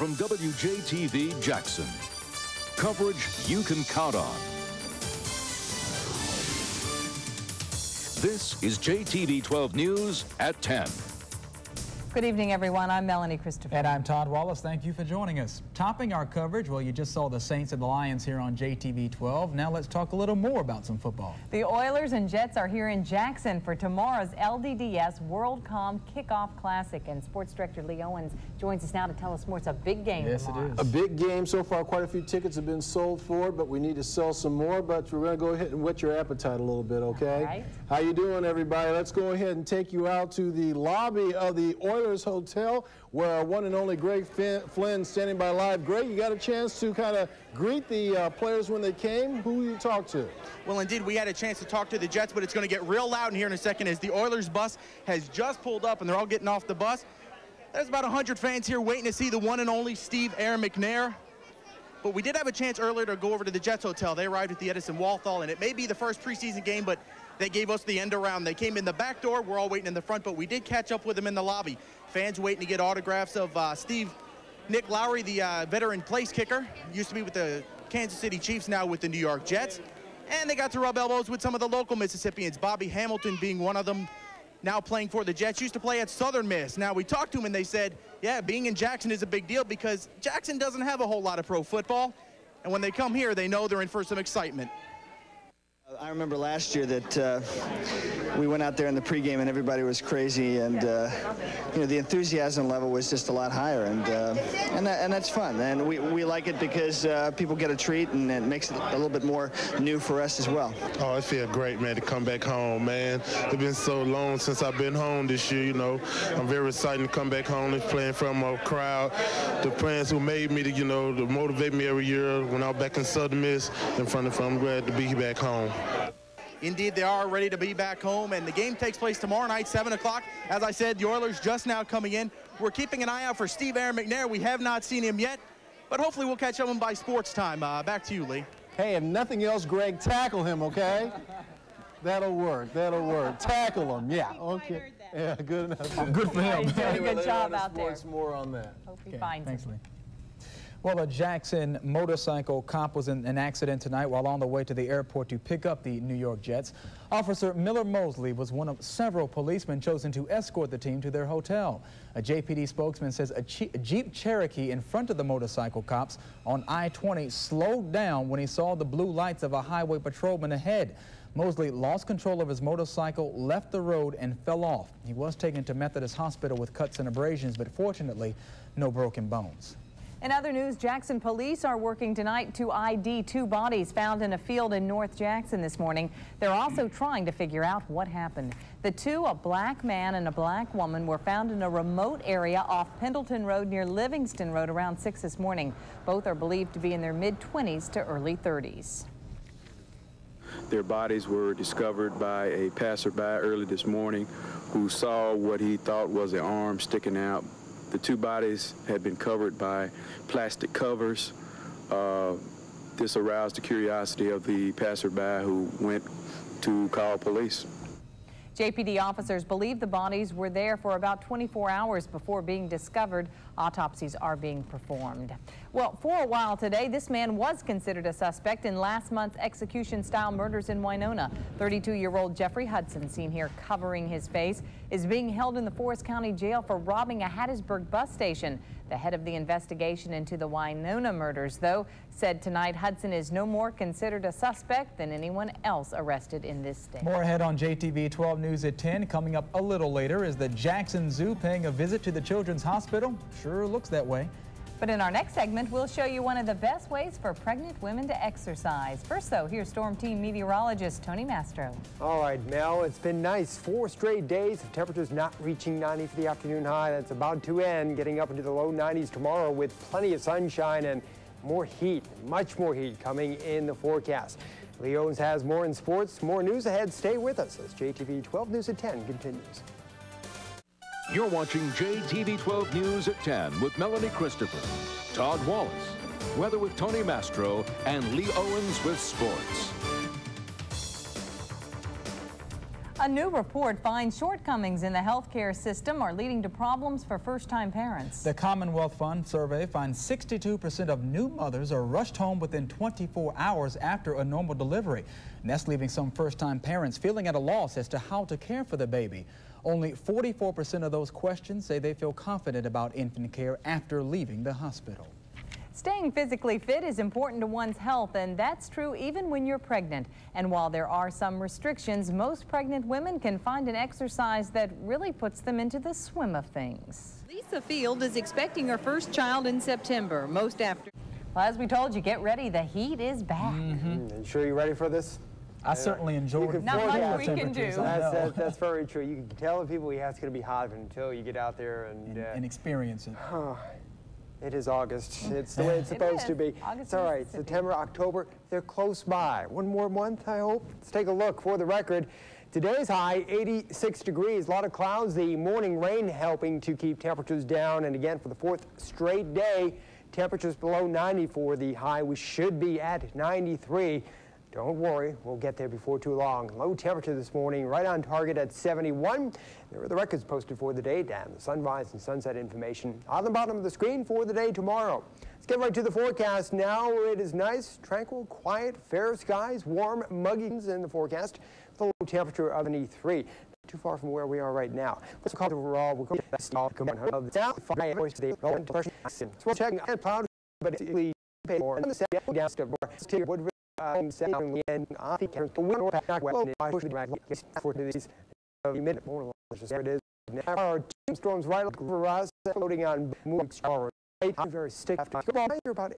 from WJTV Jackson. Coverage you can count on. This is JTV 12 News at 10. Good evening, everyone. I'm Melanie Christopher. And I'm Todd Wallace. Thank you for joining us. Topping our coverage, well, you just saw the Saints and the Lions here on JTV 12. Now let's talk a little more about some football. The Oilers and Jets are here in Jackson for tomorrow's LDDS WorldCom Kickoff Classic. And Sports Director Lee Owens joins us now to tell us more. It's a big game tomorrow. Yes, it is. A big game so far. Quite a few tickets have been sold for it, but we need to sell some more. But we're going to go ahead and whet your appetite a little bit, okay? All right. How you doing, everybody? Let's go ahead and take you out to the lobby of the Oilers Hotel, where our one and only Greg Flynn standing by live. Greg, you got a chance to kind of greet the players when they came. Who you talk to? Well, indeed, we had a chance to talk to the Jets, but it's going to get real loud in here in a second as the Oilers bus has just pulled up and they're all getting off the bus. There's about 100 fans here waiting to see the one and only Steve Aaron McNair. But we did have a chance earlier to go over to the Jets Hotel. They arrived at the Edison Walthall, and it may be the first preseason game, but they gave us the end around. They came in the back door. We're all waiting in the front, but we did catch up with them in the lobby. Fans waiting to get autographs of Nick Lowry, the veteran place kicker. Used to be with the Kansas City Chiefs, now with the New York Jets. And they got to rub elbows with some of the local Mississippians, Bobby Hamilton being one of them, now playing for the Jets. Used to play at Southern Miss. Now, we talked to him, and they said, yeah, being in Jackson is a big deal because Jackson doesn't have a whole lot of pro football. And when they come here, they know they're in for some excitement. I remember last year that we went out there in the pregame and everybody was crazy, and you know, the enthusiasm level was just a lot higher, and that's fun, and we like it because people get a treat, and it makes it a little bit more new for us as well. Oh, it feels great, man, to come back home, man. It's been so long since I've been home this year, you know. I'm very excited to come back home and playing from a crowd, the fans who made me, you know, to motivate me every year when I was back in Southern Miss in front of them. I'm glad to be back home. Indeed, they are ready to be back home, and the game takes place tomorrow night, 7 o'clock. As I said, the Oilers just now coming in. We're keeping an eye out for Steve Aaron McNair. We have not seen him yet, but hopefully we'll catch up with him by sports time. Back to you, Lee. Hey, if nothing else, Greg, tackle him, okay? That'll work. That'll work. Tackle him. Yeah. Okay. Yeah, good enough. Good for him. Good job out there. More on that. Hope he finds Thanks, it. Lee. Well, a Jackson motorcycle cop was in an accident tonight while on the way to the airport to pick up the New York Jets. Officer Miller Mosley was one of several policemen chosen to escort the team to their hotel. A JPD spokesman says a Jeep Cherokee in front of the motorcycle cops on I-20 slowed down when he saw the blue lights of a highway patrolman ahead. Mosley lost control of his motorcycle, left the road, and fell off. He was taken to Methodist Hospital with cuts and abrasions, but fortunately, no broken bones. In other news, Jackson police are working tonight to ID 2 bodies found in a field in North Jackson this morning. They're also trying to figure out what happened. The two, a black man and a black woman, were found in a remote area off Pendleton Road near Livingston Road around 6 this morning. Both are believed to be in their mid-20s to early 30s. Their bodies were discovered by a passerby early this morning who saw what he thought was an arm sticking out. The two bodies had been covered by plastic covers. This aroused the curiosity of the passerby who went to call police. JPD officers believe the bodies were there for about 24 hours before being discovered. Autopsies are being performed. Well, for a while today, this man was considered a suspect in last month's execution-style murders in Winona. 32-year-old Jeffrey Hudson, seen here covering his face, is being held in the Forest County Jail for robbing a Hattiesburg bus station. The head of the investigation into the Winona murders, though, said tonight Hudson is no more considered a suspect than anyone else arrested in this state. More ahead on JTV 12 News at 10. Coming up a little later is the Jackson Zoo paying a visit to the Children's Hospital. Sure looks that way. But in our next segment, we'll show you one of the best ways for pregnant women to exercise. First, though, here's Storm Team meteorologist Tony Mastro. All right, Mel, it's been nice. 4 straight days of temperatures not reaching 90 for the afternoon high. That's about to end, getting up into the low 90s tomorrow with plenty of sunshine and more heat, much more heat coming in the forecast. Lee Owens has more in sports. More news ahead. Stay with us as JTV 12 News at 10 continues. You're watching JTV 12 News at 10 with Melanie Christopher, Todd Wallace, weather with Tony Mastro, and Lee Owens with sports. A new report finds shortcomings in the healthcare system are leading to problems for first-time parents. The Commonwealth Fund survey finds 62% of new mothers are rushed home within 24 hours after a normal delivery. And that's leaving some first-time parents feeling at a loss as to how to care for the baby. Only 44% of those questioned say they feel confident about infant care after leaving the hospital. Staying physically fit is important to one's health, and that's true even when you're pregnant. And while there are some restrictions, most pregnant women can find an exercise that really puts them into the swim of things. Lisa Field is expecting her first child in September. Well, as we told you, get ready. The heat is back. And sure you're ready for this? I certainly enjoyed it. Not much we can do. That's very true. You can tell the people, yeah, it's going to be hot until you get out there and experience it. It is August. It's the way it's supposed to be. It's all right. September, October, they're close by. One more month, I hope. Let's take a look for the record. Today's high, 86 degrees. A lot of clouds. The morning rain helping to keep temperatures down. And again, for the fourth straight day, temperatures below 90 for the high. We should be at 93. Don't worry, we'll get there before too long. Low temperature this morning, right on target at 71. There are the records posted for the day, and the sunrise and sunset information on the bottom of the screen for the day tomorrow. Let's get right to the forecast now. It is nice, tranquil, quiet, fair skies, warm, muggy in the forecast with a low temperature of 73. Too far from where we are right now. Let's call it overall. We're going to get the of the south. So checking and cloud, but it's more on the south down to Woodridge. And I think the wind or back west push the drag for these minute more there it is. Now our two storms right over us floating on moving shower. Very sticky. About